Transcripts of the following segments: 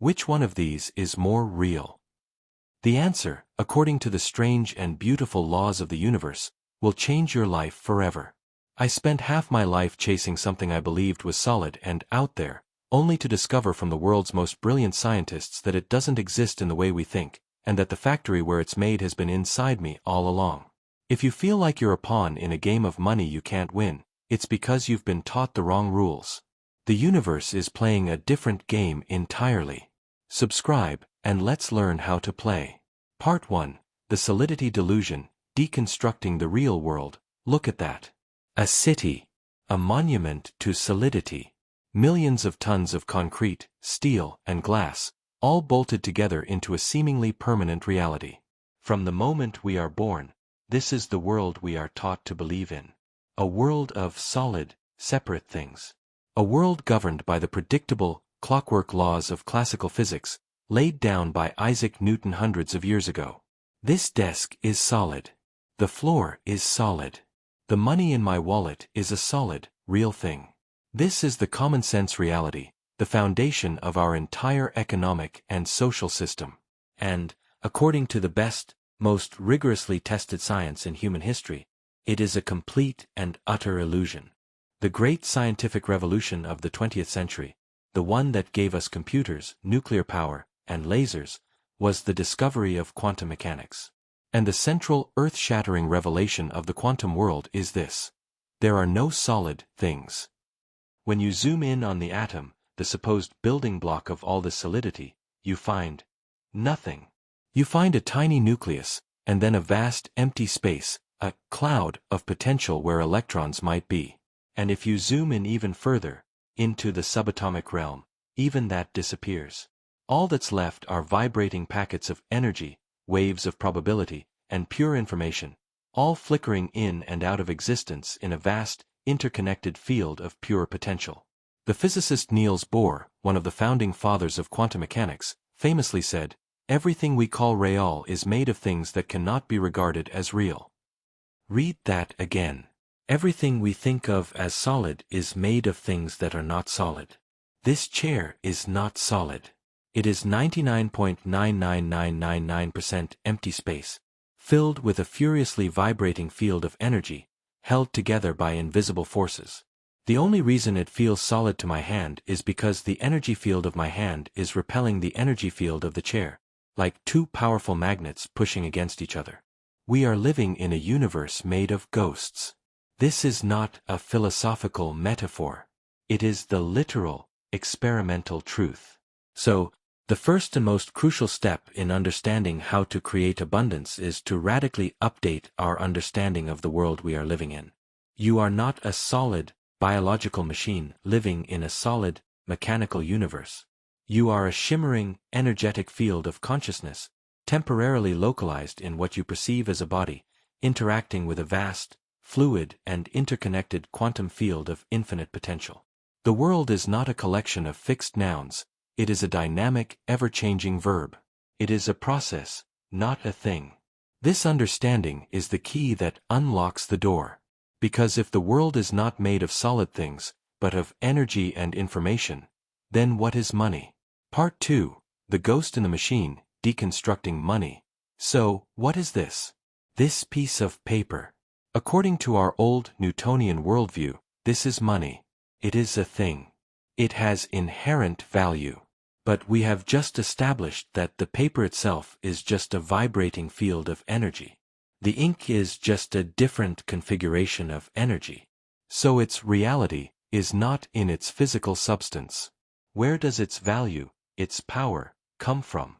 Which one of these is more real? The answer, according to the strange and beautiful laws of the universe, will change your life forever. I spent half my life chasing something I believed was solid and out there, only to discover from the world's most brilliant scientists that it doesn't exist in the way we think, and that the factory where it's made has been inside me all along. If you feel like you're a pawn in a game of money you can't win, it's because you've been taught the wrong rules. The universe is playing a different game entirely. Subscribe, and let's learn how to play. Part 1. The Solidity Delusion, Deconstructing the Real World. Look at that. A city. A monument to solidity. Millions of tons of concrete, steel, and glass, all bolted together into a seemingly permanent reality. From the moment we are born, this is the world we are taught to believe in. A world of solid, separate things. A world governed by the predictable, clockwork laws of classical physics, laid down by Isaac Newton hundreds of years ago. This desk is solid. The floor is solid. The money in my wallet is a solid, real thing. This is the common-sense reality, the foundation of our entire economic and social system. And, according to the best, most rigorously tested science in human history, it is a complete and utter illusion. The great scientific revolution of the 20th century, the one that gave us computers, nuclear power, and lasers, was the discovery of quantum mechanics. And the central earth-shattering revelation of the quantum world is this: there are no solid things. When you zoom in on the atom, the supposed building block of all this solidity, you find nothing. You find a tiny nucleus, and then a vast empty space, a cloud of potential where electrons might be. And if you zoom in even further, into the subatomic realm, even that disappears. All that's left are vibrating packets of energy, waves of probability, and pure information, all flickering in and out of existence in a vast, interconnected field of pure potential. The physicist Niels Bohr, one of the founding fathers of quantum mechanics, famously said, "Everything we call real is made of things that cannot be regarded as real." Read that again. Everything we think of as solid is made of things that are not solid. This chair is not solid. It is 99.99999% empty space, filled with a furiously vibrating field of energy, held together by invisible forces. The only reason it feels solid to my hand is because the energy field of my hand is repelling the energy field of the chair, like two powerful magnets pushing against each other. We are living in a universe made of ghosts. This is not a philosophical metaphor. It is the literal, experimental truth. So, the first and most crucial step in understanding how to create abundance is to radically update our understanding of the world we are living in. You are not a solid, biological machine living in a solid, mechanical universe. You are a shimmering, energetic field of consciousness, temporarily localized in what you perceive as a body, interacting with a vast, fluid and interconnected quantum field of infinite potential. The world is not a collection of fixed nouns, it is a dynamic, ever-changing verb. It is a process, not a thing. This understanding is the key that unlocks the door. Because if the world is not made of solid things, but of energy and information, then what is money? Part 2. The Ghost in the Machine, Deconstructing Money. So, what is this? This piece of paper. According to our old Newtonian worldview, this is money. It is a thing. It has inherent value. But we have just established that the paper itself is just a vibrating field of energy. The ink is just a different configuration of energy. So its reality is not in its physical substance. Where does its value, its power, come from?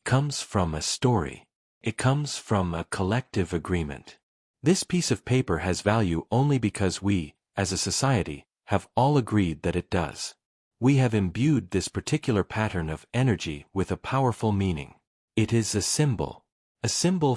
It comes from a story. It comes from a collective agreement. This piece of paper has value only because we, as a society, have all agreed that it does. We have imbued this particular pattern of energy with a powerful meaning. It is a symbol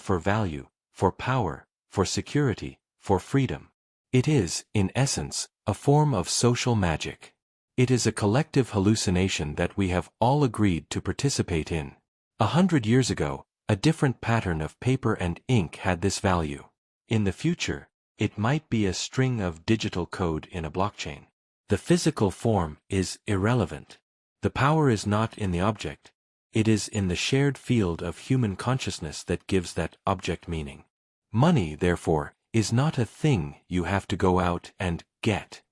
for value, for power, for security, for freedom. It is, in essence, a form of social magic. It is a collective hallucination that we have all agreed to participate in. 100 years ago, a different pattern of paper and ink had this value. In the future, it might be a string of digital code in a blockchain. The physical form is irrelevant. The power is not in the object. It is in the shared field of human consciousness that gives that object meaning. Money, therefore, is not a thing you have to go out and get.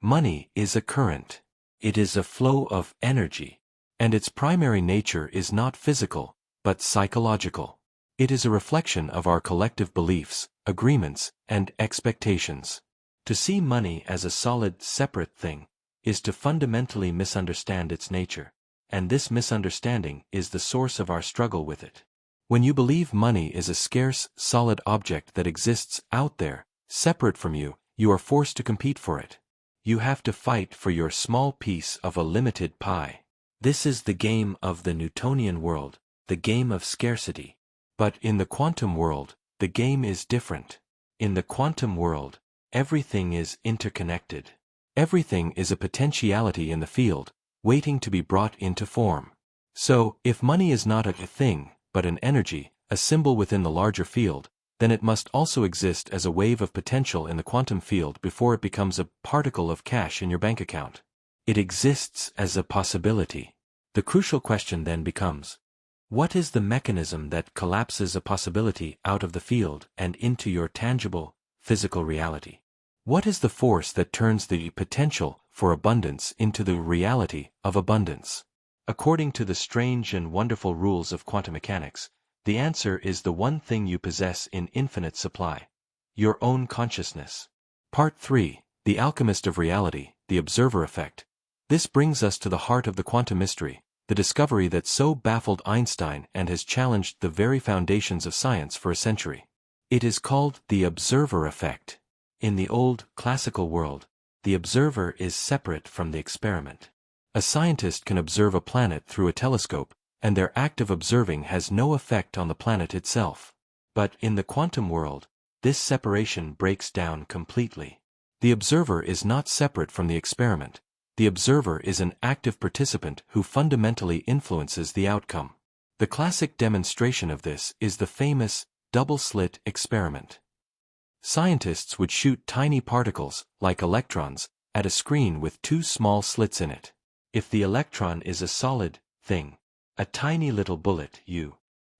Money is a current. It is a flow of energy. And its primary nature is not physical, but psychological. It is a reflection of our collective beliefs, agreements, and expectations. To see money as a solid, separate thing is to fundamentally misunderstand its nature, and this misunderstanding is the source of our struggle with it. When you believe money is a scarce, solid object that exists out there, separate from you, you are forced to compete for it. You have to fight for your small piece of a limited pie. This is the game of the Newtonian world, the game of scarcity. But in the quantum world, the game is different. In the quantum world, everything is interconnected. Everything is a potentiality in the field, waiting to be brought into form. So, if money is not a thing, but an energy, a symbol within the larger field, then it must also exist as a wave of potential in the quantum field before it becomes a particle of cash in your bank account. It exists as a possibility. The crucial question then becomes, what is the mechanism that collapses a possibility out of the field and into your tangible, physical reality? What is the force that turns the potential for abundance into the reality of abundance? According to the strange and wonderful rules of quantum mechanics, the answer is the one thing you possess in infinite supply: your own consciousness. Part 3, The Alchemist of Reality, the Observer Effect. This brings us to the heart of the quantum mystery, the discovery that so baffled Einstein and has challenged the very foundations of science for a century. It is called the observer effect. In the old, classical world, the observer is separate from the experiment. A scientist can observe a planet through a telescope, and their act of observing has no effect on the planet itself. But in the quantum world, this separation breaks down completely. The observer is not separate from the experiment. The observer is an active participant who fundamentally influences the outcome. The classic demonstration of this is the famous double-slit experiment. Scientists would shoot tiny particles, like electrons, at a screen with two small slits in it. If the electron is a solid thing, a tiny little bullet, you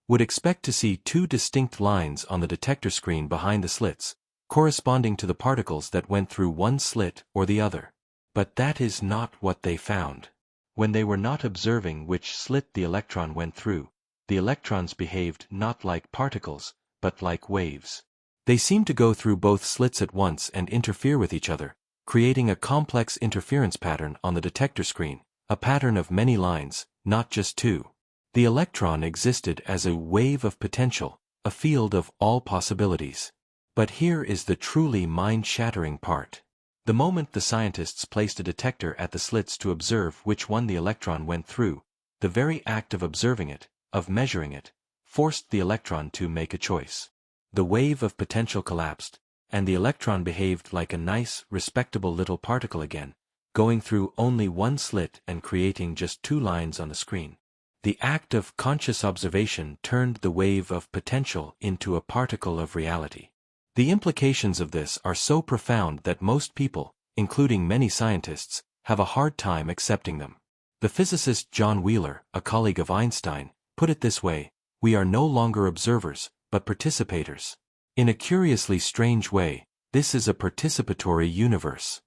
would expect to see two distinct lines on the detector screen behind the slits, corresponding to the particles that went through one slit or the other. But that is not what they found. When they were not observing which slit the electron went through, the electrons behaved not like particles, but like waves. They seemed to go through both slits at once and interfere with each other, creating a complex interference pattern on the detector screen, a pattern of many lines, not just two. The electron existed as a wave of potential, a field of all possibilities. But here is the truly mind-shattering part. The moment the scientists placed a detector at the slits to observe which one the electron went through, the very act of observing it, of measuring it, forced the electron to make a choice. The wave of potential collapsed, and the electron behaved like a nice, respectable little particle again, going through only one slit and creating just two lines on the screen. The act of conscious observation turned the wave of potential into a particle of reality. The implications of this are so profound that most people, including many scientists, have a hard time accepting them. The physicist John Wheeler, a colleague of Einstein, put it this way: we are no longer observers, but participators. In a curiously strange way, this is a participatory universe.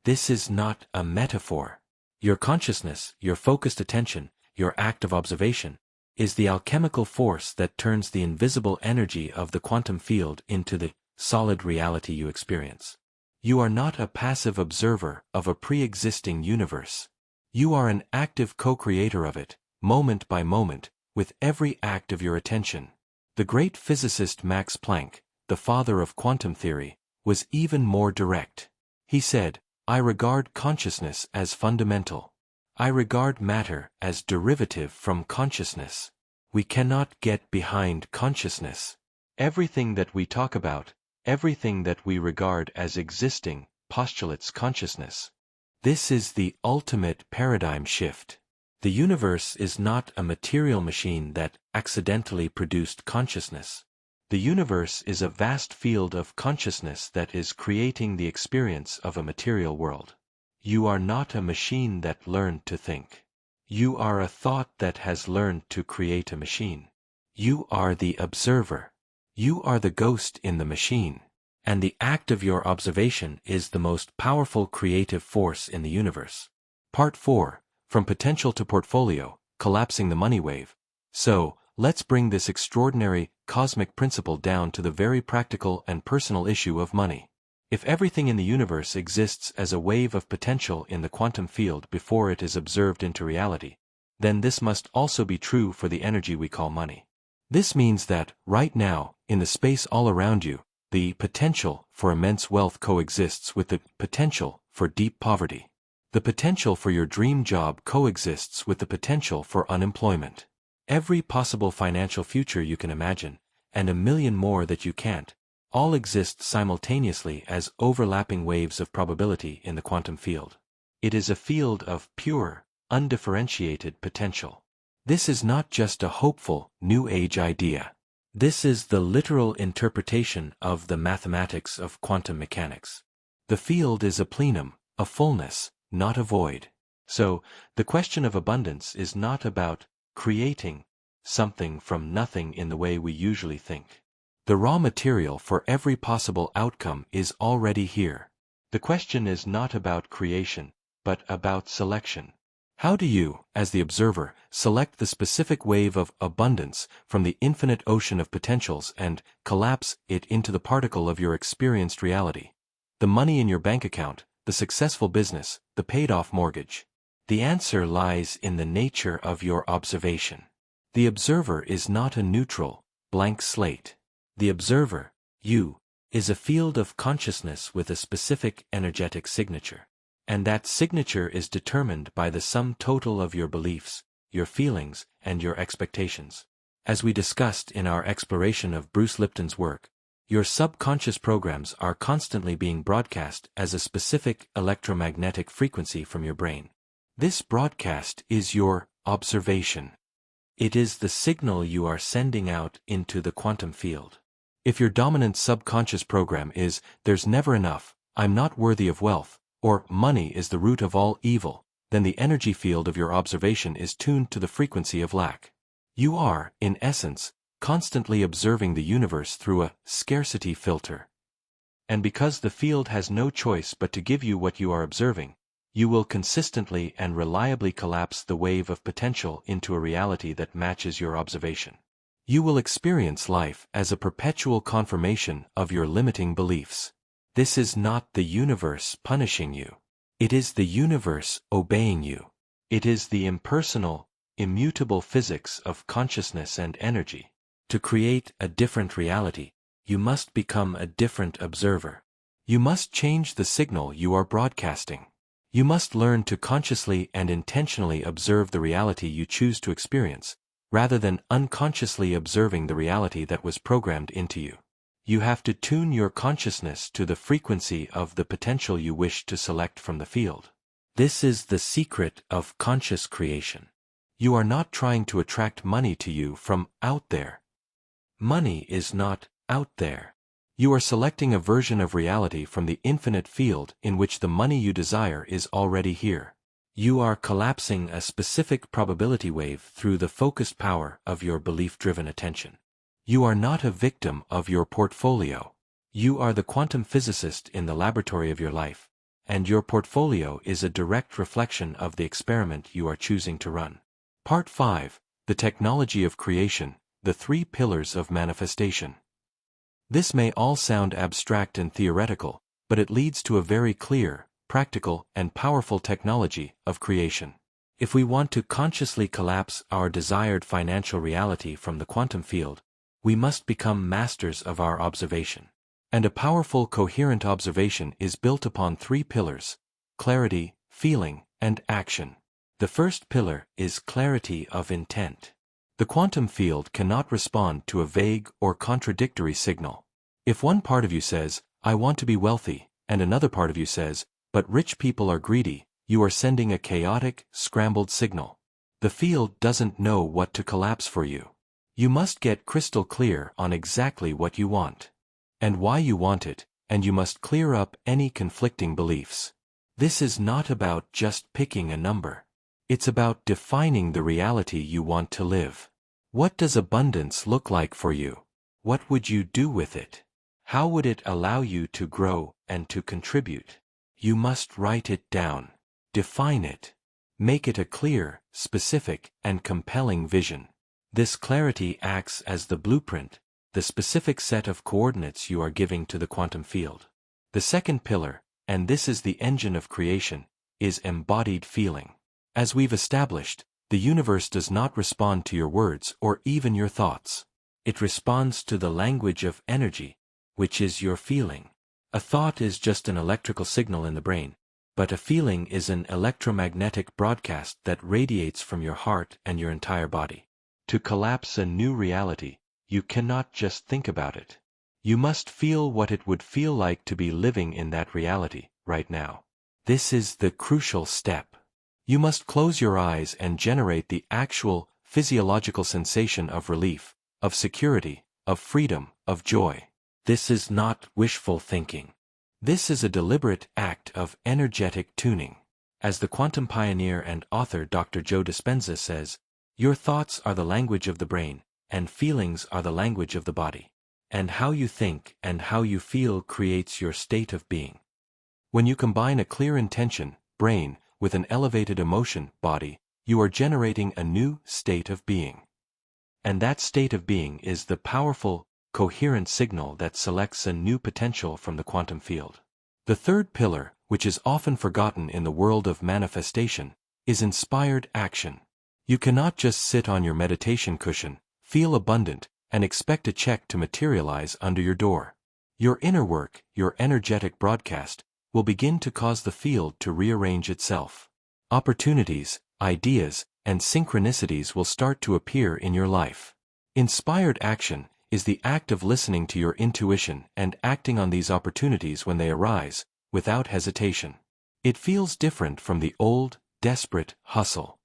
This is not a metaphor. Your consciousness, your focused attention, your act of observation, is the alchemical force that turns the invisible energy of the quantum field into the solid reality you experience. You are not a passive observer of a pre-existing universe. You are an active co-creator of it, moment by moment, with every act of your attention. The great physicist Max Planck, the father of quantum theory, was even more direct. He said, "I regard consciousness as fundamental. I regard matter as derivative from consciousness. We cannot get behind consciousness. Everything that we talk about, everything that we regard as existing, postulates consciousness." This is the ultimate paradigm shift. The universe is not a material machine that accidentally produced consciousness. The universe is a vast field of consciousness that is creating the experience of a material world. You are not a machine that learned to think. You are a thought that has learned to create a machine. You are the observer. You are the ghost in the machine. And the act of your observation is the most powerful creative force in the universe. Part 4. From Potential to Portfolio, Collapsing the Money Wave. So, let's bring this extraordinary, cosmic principle down to the very practical and personal issue of money. If everything in the universe exists as a wave of potential in the quantum field before it is observed into reality, then this must also be true for the energy we call money. This means that, right now, in the space all around you, the potential for immense wealth coexists with the potential for deep poverty. The potential for your dream job coexists with the potential for unemployment. Every possible financial future you can imagine, and a million more that you can't, all exist simultaneously as overlapping waves of probability in the quantum field. It is a field of pure, undifferentiated potential. This is not just a hopeful, New Age idea. This is the literal interpretation of the mathematics of quantum mechanics. The field is a plenum, a fullness, not a void. So, the question of abundance is not about creating something from nothing in the way we usually think. The raw material for every possible outcome is already here. The question is not about creation, but about selection. How do you, as the observer, select the specific wave of abundance from the infinite ocean of potentials and collapse it into the particle of your experienced reality? The money in your bank account, the successful business, the paid-off mortgage. The answer lies in the nature of your observation. The observer is not a neutral, blank slate. The observer, you, is a field of consciousness with a specific energetic signature. And that signature is determined by the sum total of your beliefs, your feelings, and your expectations. As we discussed in our exploration of Bruce Lipton's work, your subconscious programs are constantly being broadcast as a specific electromagnetic frequency from your brain. This broadcast is your observation. It is the signal you are sending out into the quantum field. If your dominant subconscious program is, "There's never enough, I'm not worthy of wealth," or "money is the root of all evil," then the energy field of your observation is tuned to the frequency of lack. You are, in essence, constantly observing the universe through a scarcity filter. And because the field has no choice but to give you what you are observing, you will consistently and reliably collapse the wave of potential into a reality that matches your observation. You will experience life as a perpetual confirmation of your limiting beliefs. This is not the universe punishing you. It is the universe obeying you. It is the impersonal, immutable physics of consciousness and energy. To create a different reality, you must become a different observer. You must change the signal you are broadcasting. You must learn to consciously and intentionally observe the reality you choose to experience, rather than unconsciously observing the reality that was programmed into you. You have to tune your consciousness to the frequency of the potential you wish to select from the field. This is the secret of conscious creation. You are not trying to attract money to you from out there. Money is not out there. You are selecting a version of reality from the infinite field in which the money you desire is already here. You are collapsing a specific probability wave through the focused power of your belief-driven attention. You are not a victim of your portfolio. You are the quantum physicist in the laboratory of your life, and your portfolio is a direct reflection of the experiment you are choosing to run. Part 5. The Technology of Creation, the Three Pillars of Manifestation. This may all sound abstract and theoretical, but it leads to a very clear, practical, and powerful technology of creation. If we want to consciously collapse our desired financial reality from the quantum field, we must become masters of our observation. And a powerful, coherent observation is built upon three pillars: clarity, feeling, and action. The first pillar is clarity of intent. The quantum field cannot respond to a vague or contradictory signal. If one part of you says, "I want to be wealthy," and another part of you says, "But rich people are greedy," you are sending a chaotic, scrambled signal. The field doesn't know what to collapse for you. You must get crystal clear on exactly what you want, and why you want it, and you must clear up any conflicting beliefs. This is not about just picking a number. It's about defining the reality you want to live. What does abundance look like for you? What would you do with it? How would it allow you to grow and to contribute? You must write it down. Define it. Make it a clear, specific, and compelling vision. This clarity acts as the blueprint, the specific set of coordinates you are giving to the quantum field. The second pillar, and this is the engine of creation, is embodied feeling. As we've established, the universe does not respond to your words or even your thoughts. It responds to the language of energy, which is your feeling. A thought is just an electrical signal in the brain, but a feeling is an electromagnetic broadcast that radiates from your heart and your entire body. To collapse a new reality, you cannot just think about it. You must feel what it would feel like to be living in that reality, right now. This is the crucial step. You must close your eyes and generate the actual, physiological sensation of relief, of security, of freedom, of joy. This is not wishful thinking. This is a deliberate act of energetic tuning. As the quantum pioneer and author Dr. Joe Dispenza says, your thoughts are the language of the brain, and feelings are the language of the body. And how you think and how you feel creates your state of being. When you combine a clear intention, brain, with an elevated emotion, body, you are generating a new state of being. And that state of being is the powerful, coherent signal that selects a new potential from the quantum field. The third pillar, which is often forgotten in the world of manifestation, is inspired action. You cannot just sit on your meditation cushion, feel abundant, and expect a check to materialize under your door. Your inner work, your energetic broadcast, will begin to cause the field to rearrange itself. Opportunities, ideas, and synchronicities will start to appear in your life. Inspired action is the act of listening to your intuition and acting on these opportunities when they arise, without hesitation. It feels different from the old, desperate hustle.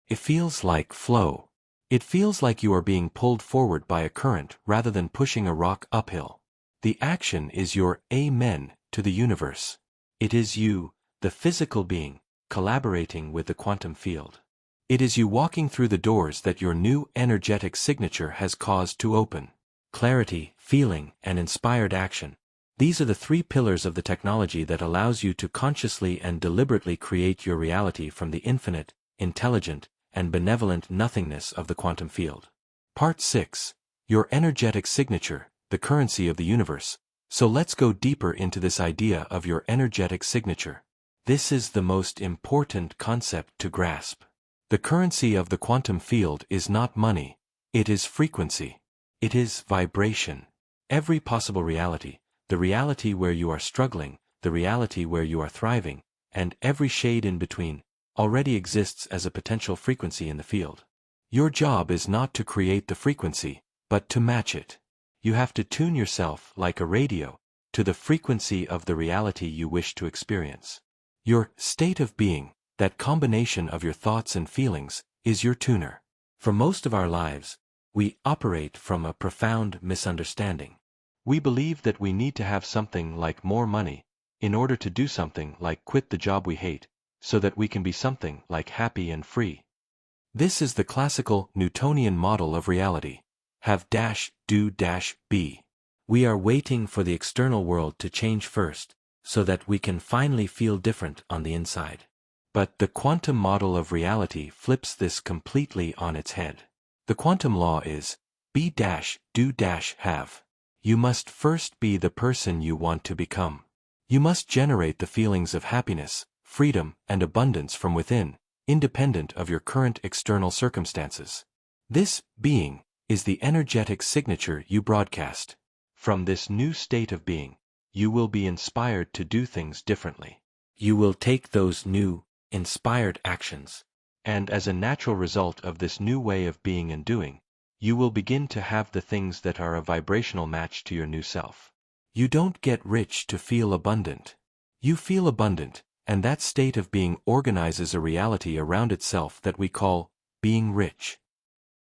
It feels like flow. It feels like you are being pulled forward by a current rather than pushing a rock uphill. The action is your amen to the universe. It is you, the physical being, collaborating with the quantum field. It is you walking through the doors that your new energetic signature has caused to open. Clarity, feeling, and inspired action. These are the three pillars of the technology that allows you to consciously and deliberately create your reality from the infinite, intelligent, and benevolent nothingness of the quantum field. Part 6. Your energetic signature, the currency of the universe. So let's go deeper into this idea of your energetic signature. This is the most important concept to grasp. The currency of the quantum field is not money, it is frequency. It is vibration. Every possible reality, the reality where you are struggling, the reality where you are thriving, and every shade in between, already exists as a potential frequency in the field. Your job is not to create the frequency, but to match it. You have to tune yourself, like a radio, to the frequency of the reality you wish to experience. Your state of being, that combination of your thoughts and feelings, is your tuner. For most of our lives, we operate from a profound misunderstanding. We believe that we need to have something like more money, in order to do something like quit the job we hate, so that we can be something like happy and free. This is the classical Newtonian model of reality. Have dash, do dash, be. We are waiting for the external world to change first, so that we can finally feel different on the inside. But the quantum model of reality flips this completely on its head. The quantum law is, be dash, do dash, have. You must first be the person you want to become. You must generate the feelings of happiness, freedom, and abundance from within, independent of your current external circumstances. This being is the energetic signature you broadcast. From this new state of being, you will be inspired to do things differently. You will take those new, inspired actions. And as a natural result of this new way of being and doing, you will begin to have the things that are a vibrational match to your new self. You don't get rich to feel abundant. You feel abundant, and that state of being organizes a reality around itself that we call being rich.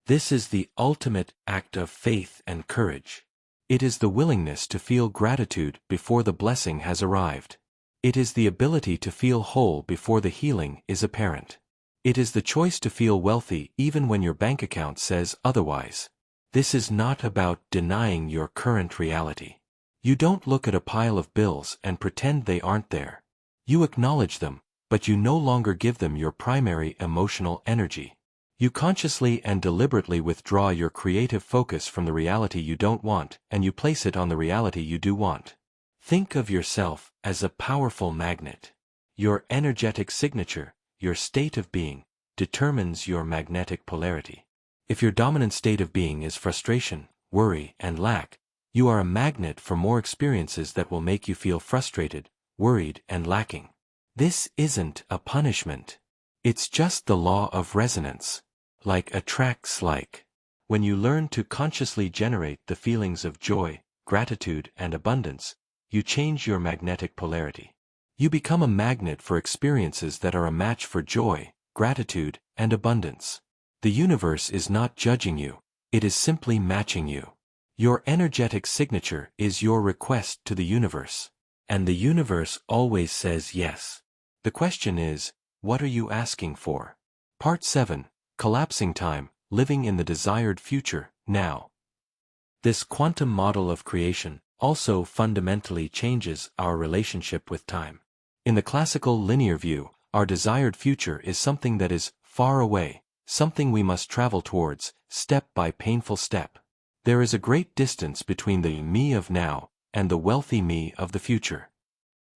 This is the ultimate act of faith and courage. It is the willingness to feel gratitude before the blessing has arrived. It is the ability to feel whole before the healing is apparent. It is the choice to feel wealthy even when your bank account says otherwise. This is not about denying your current reality. You don't look at a pile of bills and pretend they aren't there. You acknowledge them, but you no longer give them your primary emotional energy. You consciously and deliberately withdraw your creative focus from the reality you don't want, and you place it on the reality you do want. Think of yourself as a powerful magnet. Your energetic signature, your state of being, determines your magnetic polarity. If your dominant state of being is frustration, worry, and lack, you are a magnet for more experiences that will make you feel frustrated, worried, and lacking. This isn't a punishment. It's just the law of resonance. Like attracts like. When you learn to consciously generate the feelings of joy, gratitude, and abundance, you change your magnetic polarity. You become a magnet for experiences that are a match for joy, gratitude, and abundance. The universe is not judging you, it is simply matching you. Your energetic signature is your request to the universe. And the universe always says yes. The question is, what are you asking for? Part 7. Collapsing time, living in the desired future, now. This quantum model of creation also fundamentally changes our relationship with time. In the classical linear view, our desired future is something that is far away, something we must travel towards, step by painful step. There is a great distance between the me of now and the wealthy me of the future.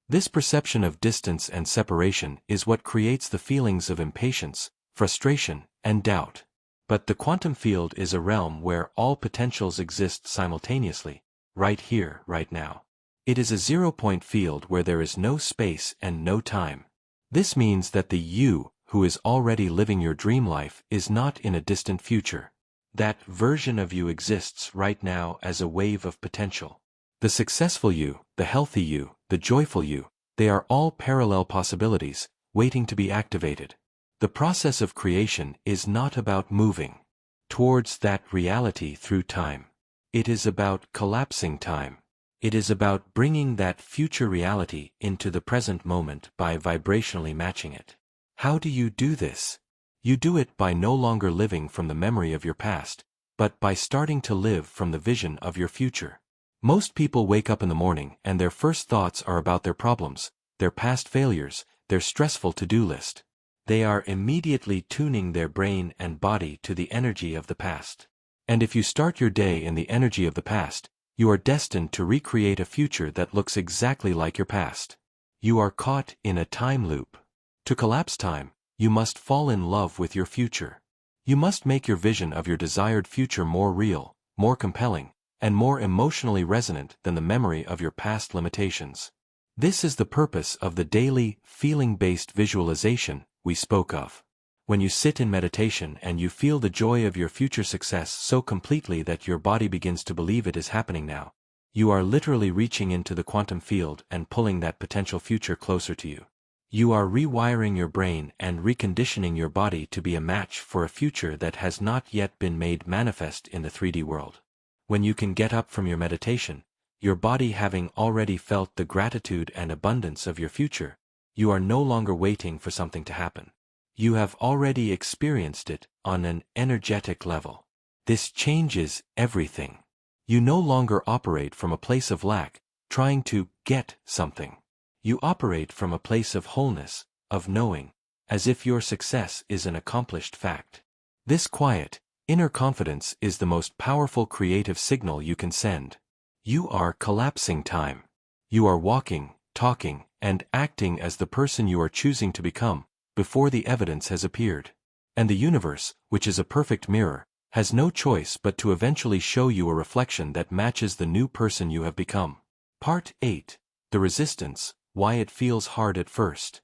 This perception of distance and separation is what creates the feelings of impatience, frustration, and doubt. But the quantum field is a realm where all potentials exist simultaneously, right here, right now. It is a zero-point field where there is no space and no time. This means that the you, who is already living your dream life, is not in a distant future. That version of you exists right now as a wave of potential. The successful you, the healthy you, the joyful you, they are all parallel possibilities, waiting to be activated. The process of creation is not about moving towards that reality through time. It is about collapsing time. It is about bringing that future reality into the present moment by vibrationally matching it. How do you do this? You do it by no longer living from the memory of your past, but by starting to live from the vision of your future. Most people wake up in the morning and their first thoughts are about their problems, their past failures, their stressful to-do list. They are immediately tuning their brain and body to the energy of the past. And if you start your day in the energy of the past, you are destined to recreate a future that looks exactly like your past. You are caught in a time loop. To collapse time, you must fall in love with your future. You must make your vision of your desired future more real, more compelling, and more emotionally resonant than the memory of your past limitations. This is the purpose of the daily, feeling-based visualization we spoke of. When you sit in meditation and you feel the joy of your future success so completely that your body begins to believe it is happening now, you are literally reaching into the quantum field and pulling that potential future closer to you. You are rewiring your brain and reconditioning your body to be a match for a future that has not yet been made manifest in the 3D world. When you can get up from your meditation, your body having already felt the gratitude and abundance of your future, you are no longer waiting for something to happen. You have already experienced it on an energetic level. This changes everything. You no longer operate from a place of lack, trying to get something. You operate from a place of wholeness, of knowing, as if your success is an accomplished fact. This quiet, inner confidence is the most powerful creative signal you can send. You are collapsing time. You are walking, talking, and acting as the person you are choosing to become, before the evidence has appeared. And the universe, which is a perfect mirror, has no choice but to eventually show you a reflection that matches the new person you have become. Part 8. The Resistance, Why It Feels Hard at First.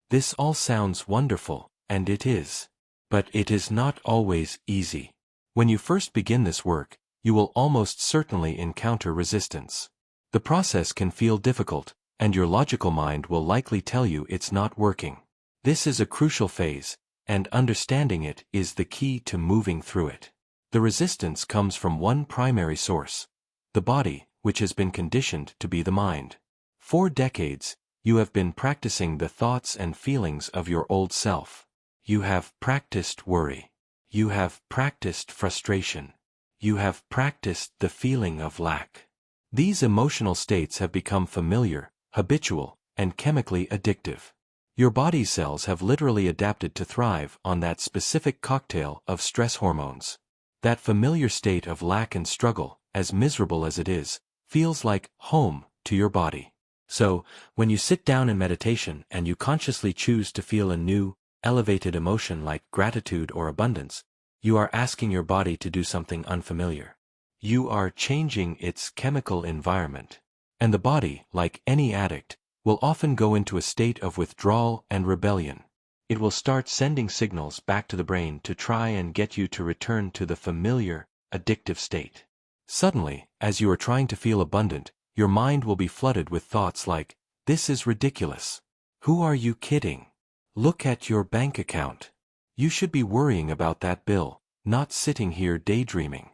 This all sounds wonderful, and it is. But it is not always easy. When you first begin this work, you will almost certainly encounter resistance. The process can feel difficult, and your logical mind will likely tell you it's not working. This is a crucial phase, and understanding it is the key to moving through it. The resistance comes from one primary source: the body, which has been conditioned to be the mind. For decades, you have been practicing the thoughts and feelings of your old self. You have practiced worry. You have practiced frustration. You have practiced the feeling of lack. These emotional states have become familiar, habitual, and chemically addictive. Your body cells have literally adapted to thrive on that specific cocktail of stress hormones. That familiar state of lack and struggle, as miserable as it is, feels like home to your body. So, when you sit down in meditation and you consciously choose to feel a new, elevated emotion like gratitude or abundance, you are asking your body to do something unfamiliar. You are changing its chemical environment. And the body, like any addict, will often go into a state of withdrawal and rebellion. It will start sending signals back to the brain to try and get you to return to the familiar, addictive state. Suddenly, as you are trying to feel abundant, your mind will be flooded with thoughts like, "This is ridiculous. Who are you kidding? Look at your bank account. You should be worrying about that bill, not sitting here daydreaming."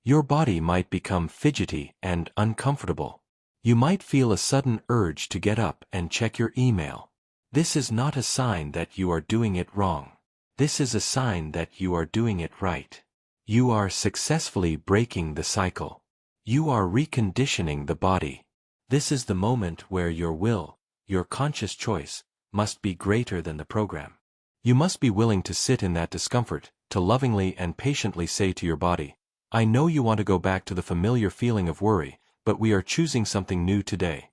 Your body might become fidgety and uncomfortable. You might feel a sudden urge to get up and check your email. This is not a sign that you are doing it wrong. This is a sign that you are doing it right. You are successfully breaking the cycle. You are reconditioning the body. This is the moment where your will, your conscious choice, must be greater than the program. You must be willing to sit in that discomfort, to lovingly and patiently say to your body, "I know you want to go back to the familiar feeling of worry, but we are choosing something new today."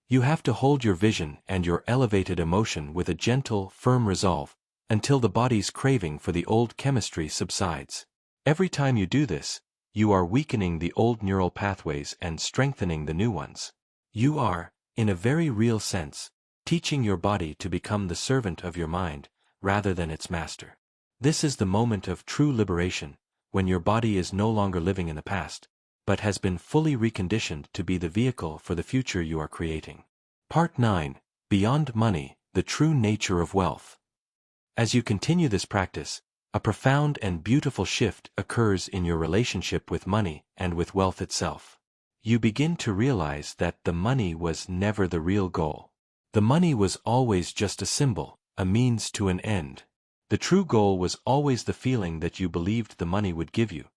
You have to hold your vision and your elevated emotion with a gentle, firm resolve, until the body's craving for the old chemistry subsides. Every time you do this, you are weakening the old neural pathways and strengthening the new ones. You are, in a very real sense, teaching your body to become the servant of your mind, rather than its master. This is the moment of true liberation, when your body is no longer living in the past, but has been fully reconditioned to be the vehicle for the future you are creating. Part 9. Beyond Money, the True Nature of Wealth. As you continue this practice, a profound and beautiful shift occurs in your relationship with money and with wealth itself. You begin to realize that the money was never the real goal. The money was always just a symbol, a means to an end. The true goal was always the feeling that you believed the money would give you.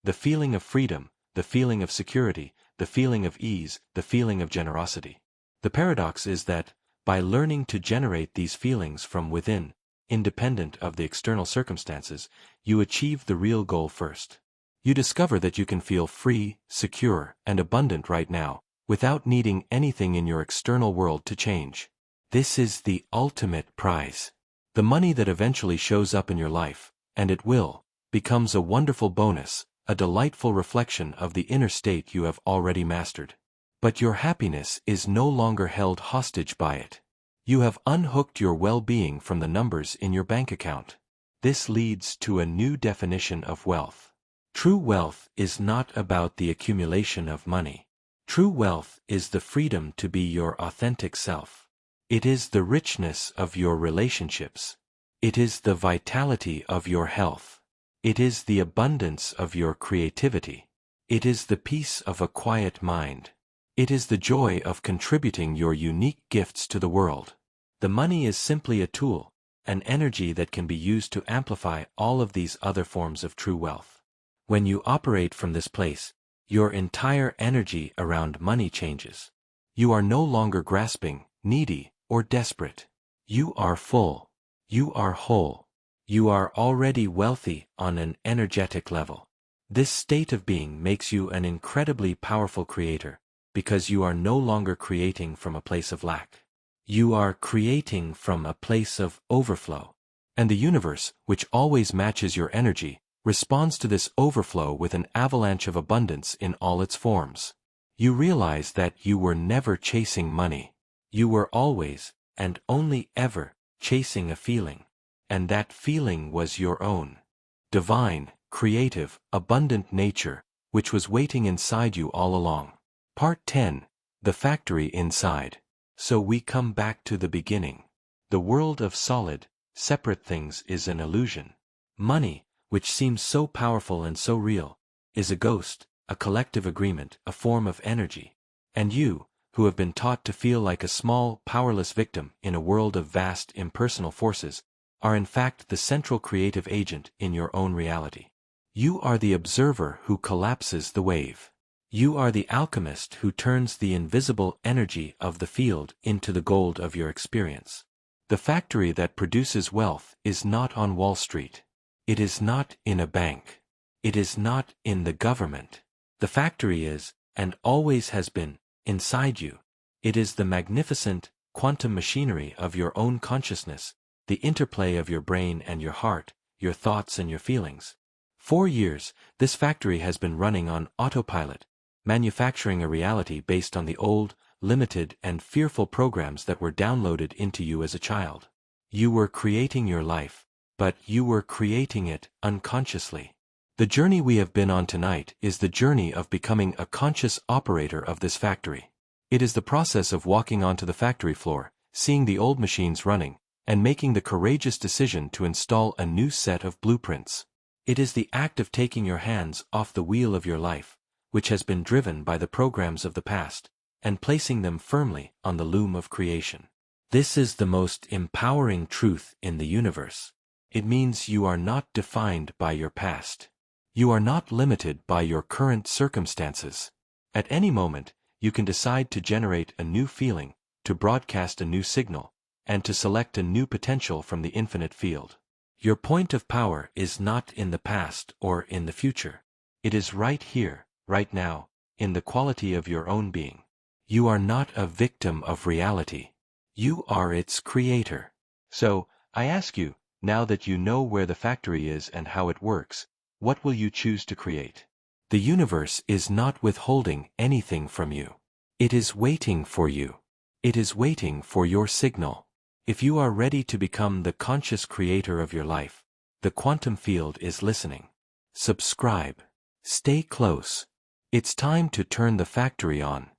The feeling of freedom, the feeling of security, the feeling of ease, the feeling of generosity. The paradox is that, by learning to generate these feelings from within, independent of the external circumstances, you achieve the real goal first. You discover that you can feel free, secure, and abundant right now, without needing anything in your external world to change. This is the ultimate prize. The money that eventually shows up in your life, and it will, becomes a wonderful bonus, a delightful reflection of the inner state you have already mastered. But your happiness is no longer held hostage by it. You have unhooked your well-being from the numbers in your bank account. This leads to a new definition of wealth. True wealth is not about the accumulation of money. True wealth is the freedom to be your authentic self. It is the richness of your relationships. It is the vitality of your health. It is the abundance of your creativity. It is the peace of a quiet mind. It is the joy of contributing your unique gifts to the world. The money is simply a tool, an energy that can be used to amplify all of these other forms of true wealth. When you operate from this place, your entire energy around money changes. You are no longer grasping, needy, or desperate. You are full. You are whole. You are already wealthy on an energetic level. This state of being makes you an incredibly powerful creator, because you are no longer creating from a place of lack. You are creating from a place of overflow. And the universe, which always matches your energy, responds to this overflow with an avalanche of abundance in all its forms. You realize that you were never chasing money. You were always, and only ever, chasing a feeling. And that feeling was your own. Divine, creative, abundant nature, which was waiting inside you all along. Part 10. The Factory Inside. So we come back to the beginning. The world of solid, separate things is an illusion. Money, which seems so powerful and so real, is a ghost, a collective agreement, a form of energy. And you, who have been taught to feel like a small, powerless victim in a world of vast, impersonal forces, are in fact the central creative agent in your own reality. You are the observer who collapses the wave. You are the alchemist who turns the invisible energy of the field into the gold of your experience. The factory that produces wealth is not on Wall Street. It is not in a bank. It is not in the government. The factory is, and always has been, inside you. It is the magnificent, quantum machinery of your own consciousness, the interplay of your brain and your heart, your thoughts and your feelings. 4 years, this factory has been running on autopilot, manufacturing a reality based on the old, limited and fearful programs that were downloaded into you as a child. You were creating your life, but you were creating it unconsciously. The journey we have been on tonight is the journey of becoming a conscious operator of this factory. It is the process of walking onto the factory floor, seeing the old machines running, and making the courageous decision to install a new set of blueprints. It is the act of taking your hands off the wheel of your life, which has been driven by the programs of the past, and placing them firmly on the loom of creation. This is the most empowering truth in the universe. It means you are not defined by your past. You are not limited by your current circumstances. At any moment, you can decide to generate a new feeling, to broadcast a new signal, and to select a new potential from the infinite field. Your point of power is not in the past or in the future. It is right here, right now, in the quality of your own being. You are not a victim of reality. You are its creator. So, I ask you, now that you know where the factory is and how it works, what will you choose to create? The universe is not withholding anything from you. It is waiting for you. It is waiting for your signal. If you are ready to become the conscious creator of your life, the quantum field is listening. Subscribe. Stay close. It's time to turn the factory on.